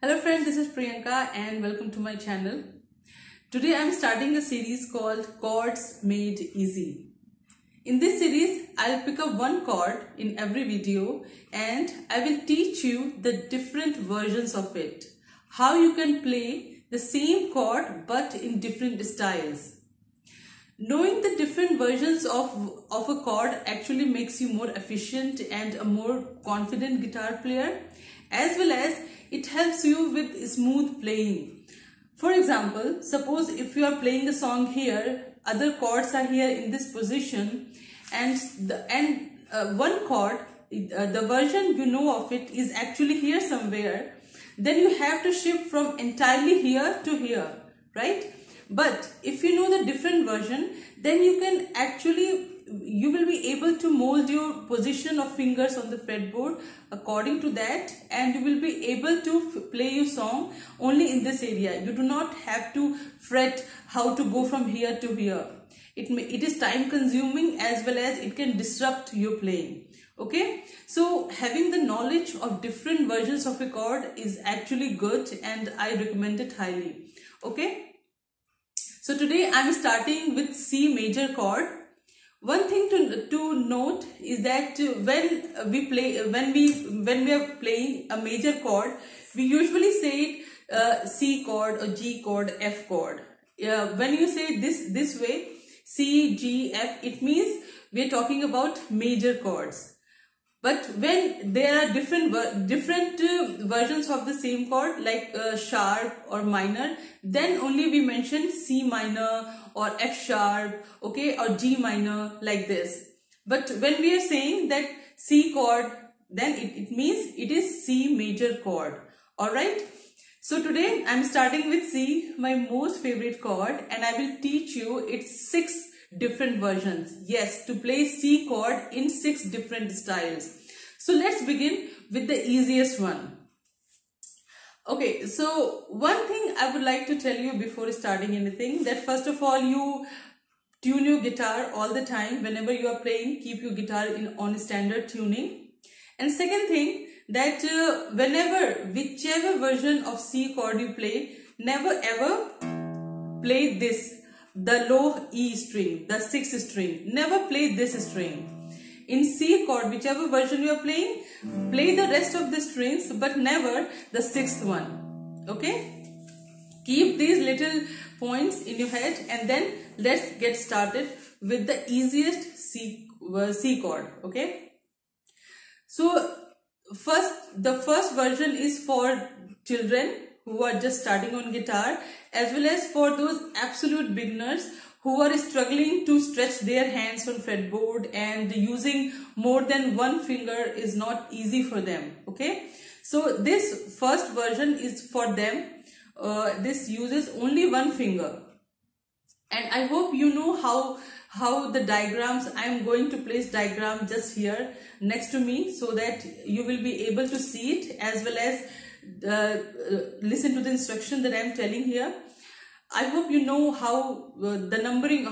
Hello friends, this is Priyanka and welcome to my channel. Today I am starting a series called Chords Made Easy. In this series, I'll pick up one chord in every video and I will teach you the different versions of it. How you can play the same chord but in different styles. Knowing the different versions of a chord actually makes you more efficient and a more confident guitar player, as well as it helps you with smooth playing. For example, suppose if you are playing a song here, other chords are here in this position, and one chord, the version you know of it is actually here somewhere, then you have to shift from entirely here to here, right? But if you know the different version, then you will be able to mold your position of fingers on the fretboard according to that, and you will be able to play your song only in this area. You do not have to fret how to go from here to here. It is time consuming as well as it can disrupt your playing. Okay, so having the knowledge of different versions of a chord is actually good and I recommend it highly. Okay. So today I am starting with C major chord. One thing to note is that when we are playing a major chord, we usually say it C chord or G chord, F chord. When you say this way, C, G, F, it means we are talking about major chords. But when there are different versions of the same chord, like sharp or minor, then only we mention C minor or F sharp, okay, or G minor, like this. But when we are saying that C chord, then it means it is C major chord. Alright. So today I am starting with C, my most favorite chord, and I will teach you its 6 different versions. Yes, to play C chord in 6 different styles. So let's begin with the easiest one. Okay, so one thing I would like to tell you before starting anything, that first of all, you tune your guitar all the time. Whenever you are playing, keep your guitar on standard tuning. And second thing, that whichever version of C chord you play, never ever play this, the low E string, the 6th string. Never play this string. In C chord, whichever version you are playing, play the rest of the strings, but never the 6th one. Okay? Keep these little points in your head, and then let's get started with the easiest C chord. Okay? So the first version is for children who are just starting on guitar, as well as for those absolute beginners who are struggling to stretch their hands on fretboard, and using more than one finger is not easy for them. Okay, so this first version is for them. This uses only one finger, and I hope you know how the diagrams. I am going to place diagram just here next to me, so that you will be able to see it, as well as listen to the instruction that I am telling here. I hope you know how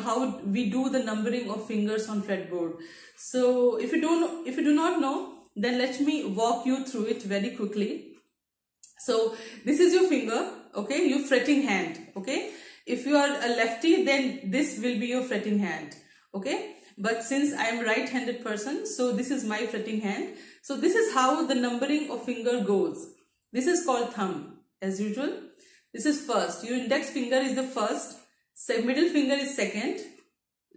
how we do the numbering of fingers on fretboard. So if you do not know, then let me walk you through it very quickly. So this is your finger, okay, your fretting hand, okay. If you are a lefty, then this will be your fretting hand, okay. But since I am right-handed person, so this is my fretting hand. So this is how the numbering of finger goes. This is called thumb, as usual. This is first. Your index finger is the first, middle finger is second,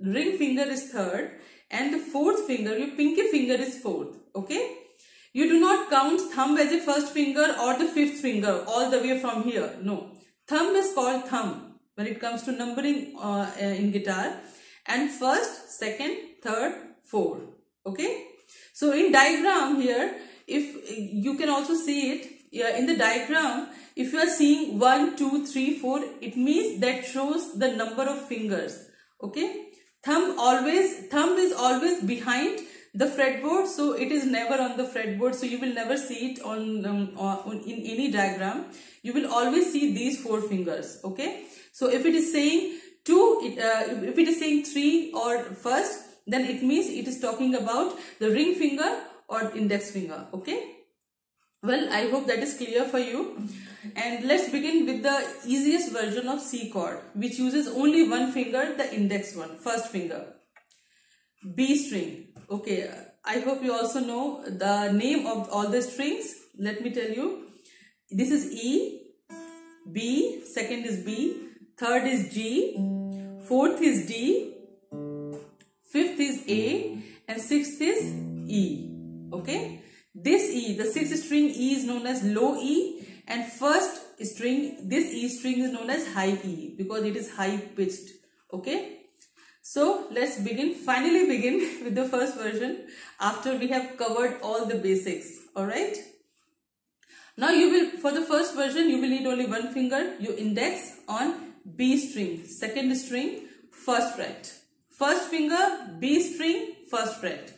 ring finger is third, and the fourth finger, your pinky finger, is fourth. Okay? You do not count thumb as a first finger or the 5th finger all the way from here. No. Thumb is called thumb when it comes to numbering in guitar. And first, second, third, fourth. Okay? So in diagram here, if you can also see it, in the diagram, if you are seeing 1, 2, 3, 4, it means that shows the number of fingers. Okay, thumb is always behind the fretboard, so it is never on the fretboard. So you will never see it in any diagram. You will always see these 4 fingers. Okay, so if it is saying 2, if it is saying 3 or first, then it means it is talking about the ring finger or index finger. Okay. Well, I hope that is clear for you. And let's begin with the easiest version of C chord, which uses only one finger, the index one, first finger. B string. Okay, I hope you also know the name of all the strings. Let me tell you. This is E, B, second is B, third is G, fourth is D, fifth is A, and sixth is E. Okay, this E, the sixth string E, is known as low E, and first string, this E string, is known as high E because it is high pitched. Okay, so let's finally begin with the first version after we have covered all the basics. All right. Now for the first version, you will need only one finger, your index on B string, second string, first fret. First finger, B string, first fret.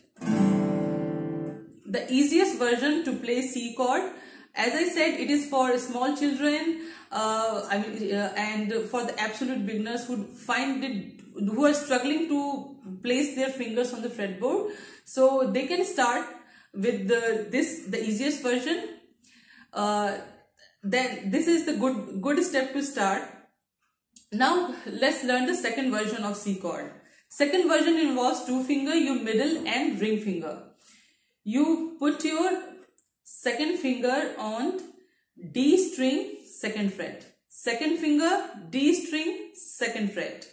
The easiest version to play C chord. As I said, it is for small children and for the absolute beginners who are struggling to place their fingers on the fretboard. So they can start with the easiest version. Then this is the good step to start. Now let's learn the second version of C chord. Second version involves two finger, your middle and ring finger. You put your second finger on D string, second fret. Second finger, D string, second fret.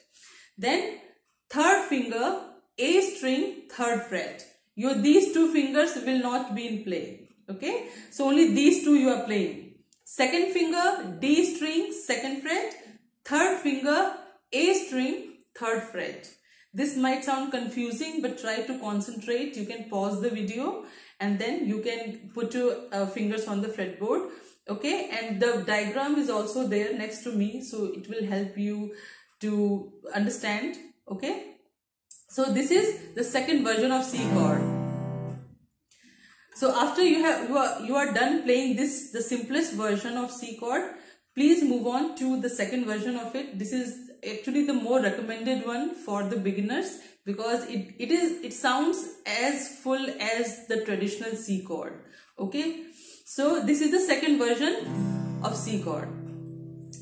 Then third finger, A string, third fret. These two fingers will not be in play. Okay, so only these two you are playing. Second finger, D string, second fret. Third finger, A string, third fret. This might sound confusing, but try to concentrate. You can pause the video and then you can put your fingers on the fretboard. Okay, and the diagram is also there next to me, so it will help you to understand. Okay, so this is the second version of C chord. So after you are done playing the simplest version of C chord, please move on to the second version of it. This is actually the more recommended one for the beginners because it sounds as full as the traditional C chord. Okay, so this is the second version of C chord.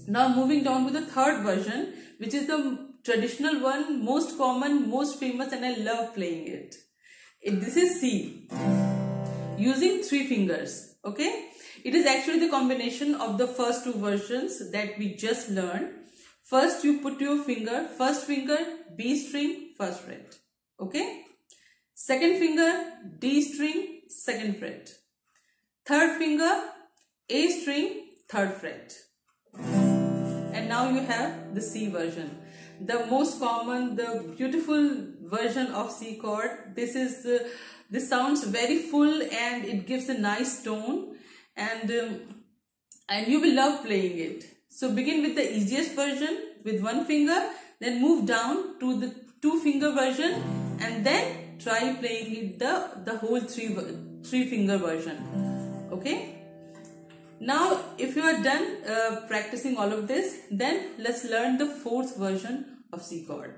Now moving down to the third version, which is the traditional one, most common, most famous, and I love playing it. This is C, using three fingers. Okay, it is actually the combination of the first two versions that we just learned. First you put your first finger, B string, first fret. Okay, second finger, D string, second fret. Third finger, A string, third fret. And now you have the C version, the most common, the beautiful version of C chord. This sounds very full and it gives a nice tone, and you will love playing it. So begin with the easiest version with one finger, then move down to the two finger version, and then try playing it the whole three finger version. Okay. Now if you are done practicing all of this, then let's learn the fourth version of C chord.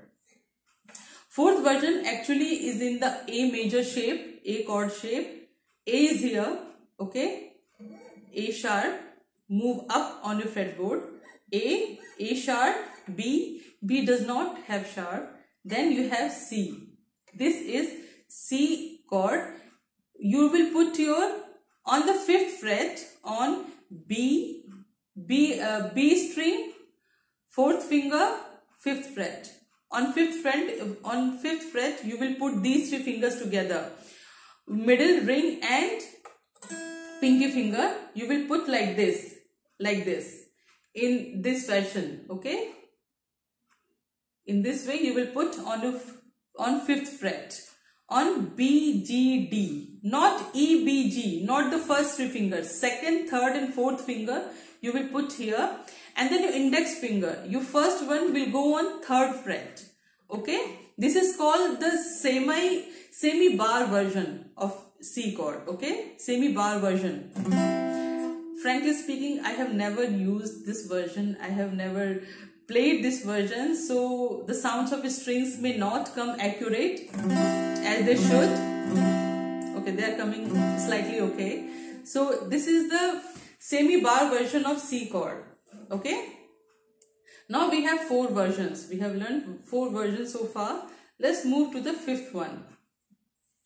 Fourth version actually is in the A major shape, A chord shape. A is here, okay, A sharp, move up on your fretboard, A sharp, B does not have sharp, then you have C. This is C chord. You will put on the 5th fret on B string, 4th finger, 5th fret. On 5th fret, you will put these three fingers together. Middle ring and pinky finger, you will put like this, in this fashion. Okay. In this way, you will put on 5th fret. On B, G, D, not E, B, G, not the first three fingers. Second, third and fourth finger you will put here, and then your index finger, your first one will go on 3rd fret. Okay, this is called the semi bar version of C chord. Okay, semi bar version. Frankly speaking, I have never used this version. I have never played this version, so the sounds of strings may not come accurate as they should. Okay, they are coming slightly okay. So this is the semi-bar version of C chord. Okay. Now we have 4 versions. We have learned 4 versions so far. Let's move to the 5th one.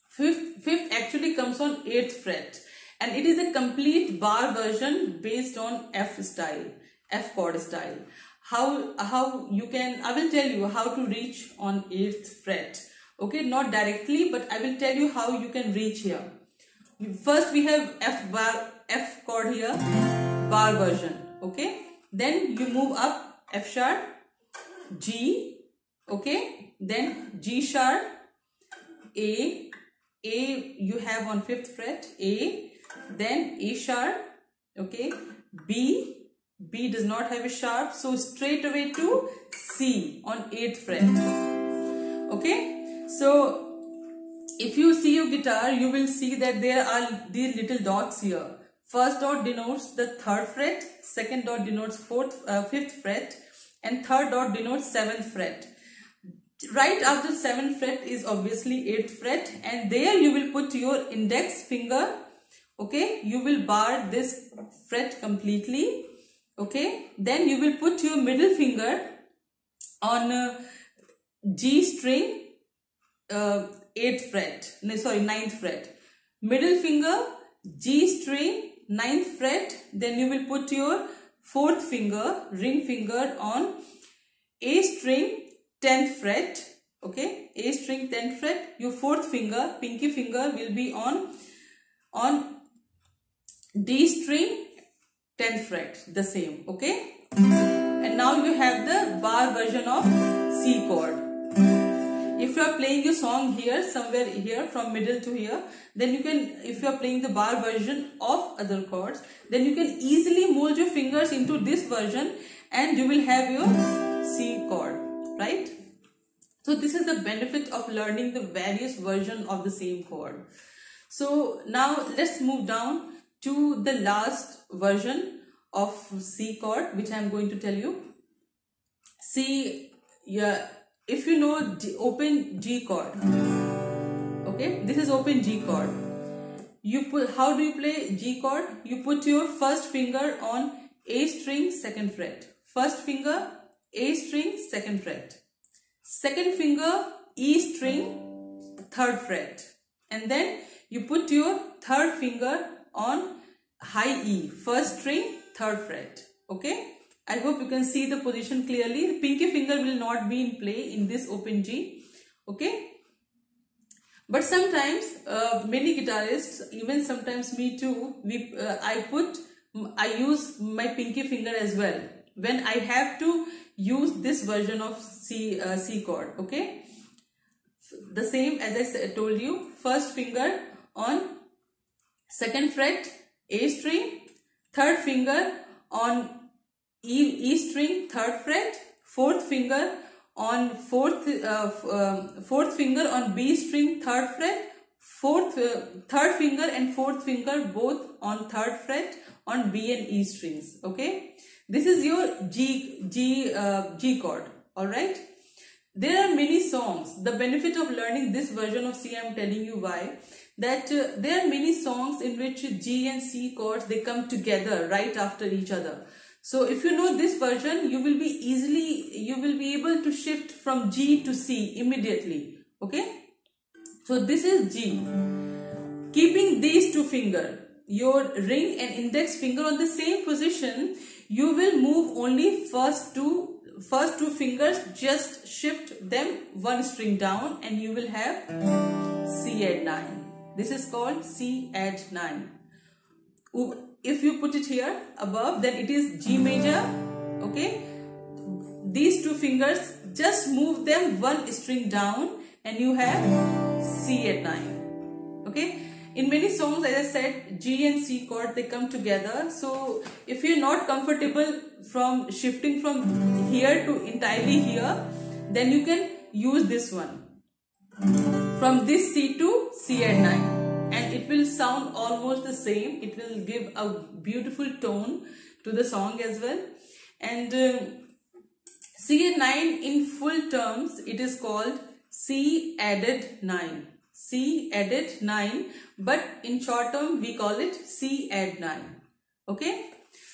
Fifth actually comes on 8th fret, and it is a complete bar version based on F style, F chord style. How you can, I will tell you how to reach on 8th fret. Okay, not directly, but I will tell you how you can reach here. First we have F chord here, bar version. Okay, then you move up F sharp, G, okay, then G sharp, A you have on 5th fret, A, then A sharp, okay, B does not have a sharp, so straight away to C on 8th fret. Okay, so if you see your guitar, you will see that there are these little dots here. First dot denotes the 3rd fret, second dot denotes 5th fret, and third dot denotes 7th fret. Right after 7th fret is obviously 8th fret, and there you will put your index finger. Okay, you will bar this fret completely. Okay, then you will put your middle finger on G string, 9th fret. Middle finger, G string, 9th fret. Then you will put your 4th finger, ring finger, on A string, 10th fret. Okay, A string, 10th fret. Your 4th finger, pinky finger, will be on D string, 10th fret, the same. Okay, and now you have the bar version of C chord. If you are playing your song here, somewhere here, from middle to here, then you can, if you are playing the bar version of other chords, then you can easily mold your fingers into this version and you will have your C chord, right? So this is the benefit of learning the various version of the same chord. So now let's move down to the last version of C chord, which I am going to tell you. See, yeah, if you know open G chord, okay, this is open G chord. You put, how do you play G chord? You put your first finger on A string, 2nd fret. First finger, A string, 2nd fret. Second finger, E string, 3rd fret. And then you put your 3rd finger on high E, first string, 3rd fret. Okay, I hope you can see the position clearly. The pinky finger will not be in play in this open G. Okay, but sometimes many guitarists, even sometimes me too, I use my pinky finger as well when I have to use this version of C chord. Okay, the same as I told you, first finger on 2nd fret, A string, 3rd finger on E string, 3rd fret, 4th finger on 4th finger on B string, 3rd fret, 3rd finger and 4th finger both on 3rd fret on B and E strings. Okay, this is your G chord. All right. There are many songs. The benefit of learning this version of C, I am telling you why. That there are many songs in which G and C chords, they come together right after each other. So if you know this version, you will be able to shift from G to C immediately. Okay. So this is G. Keeping these two fingers, your ring and index finger on the same position, you will move only first two fingers, just shift them one string down and you will have C add 9. This is called C add 9. If you put it here above, then it is G major. Okay, these two fingers, just move them one string down and you have C add 9. Okay, in many songs, as I said, G and C chord, they come together. So if you're not comfortable from shifting from here to entirely here, then you can use this one, from this C to C add 9, and it will sound almost the same. It will give a beautiful tone to the song as well. And C add 9 in full terms, it is called C added 9. C added 9, but in short term we call it C add 9. Okay,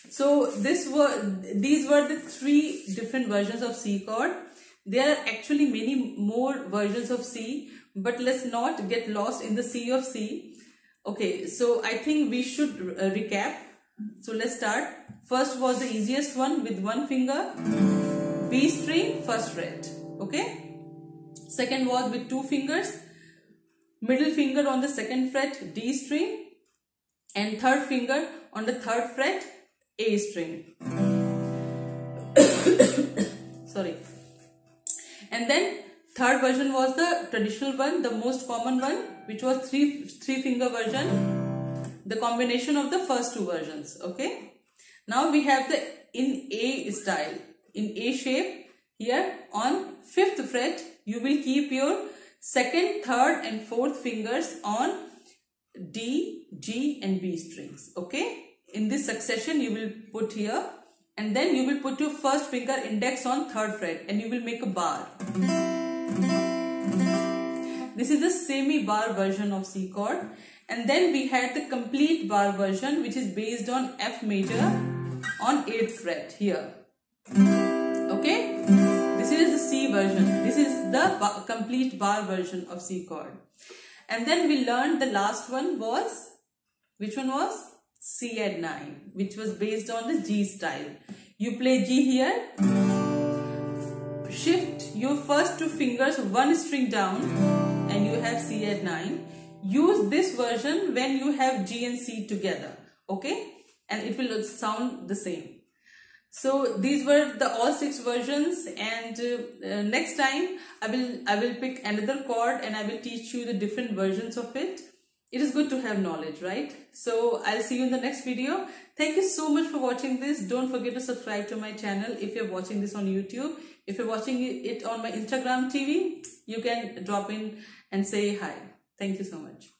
so these were the 3 different versions of C chord. There are actually many more versions of C, but let's not get lost in the sea of C. Okay, so I think we should recap. So let's start. First was the easiest one with 1 finger, B string, 1st fret. Okay. Second was with 2 fingers, middle finger on the 2nd fret, D string, and 3rd finger on the 3rd fret, A string. Sorry. And then third version was the traditional one, the most common one, which was three finger version, the combination of the first 2 versions. Okay. Now we have the in A style, in A shape. Here on 5th fret, you will keep your 2nd, 3rd and 4th fingers on D, G and B strings. Okay. In this succession, you will put here, and then you will put your 1st finger index on 3rd fret and you will make a bar. This is the semi-bar version of C chord. And then we had the complete bar version, which is based on F major on 8th fret here. Okay, this is the C version. This is the complete bar version of C chord. And then we learned the last one was, which one was? C add 9, which was based on the G style. You play G here, shift your first 2 fingers 1 string down and you have C add 9. Use this version when you have G and C together. Okay, and it will sound the same. So these were the all 6 versions, and next time I will pick another chord and I will teach you the different versions of it. It is good to have knowledge, right? So I'll see you in the next video. Thank you so much for watching this. Don't forget to subscribe to my channel if you're watching this on YouTube. If you're watching it on my Instagram TV, you can drop in and say hi. Thank you so much.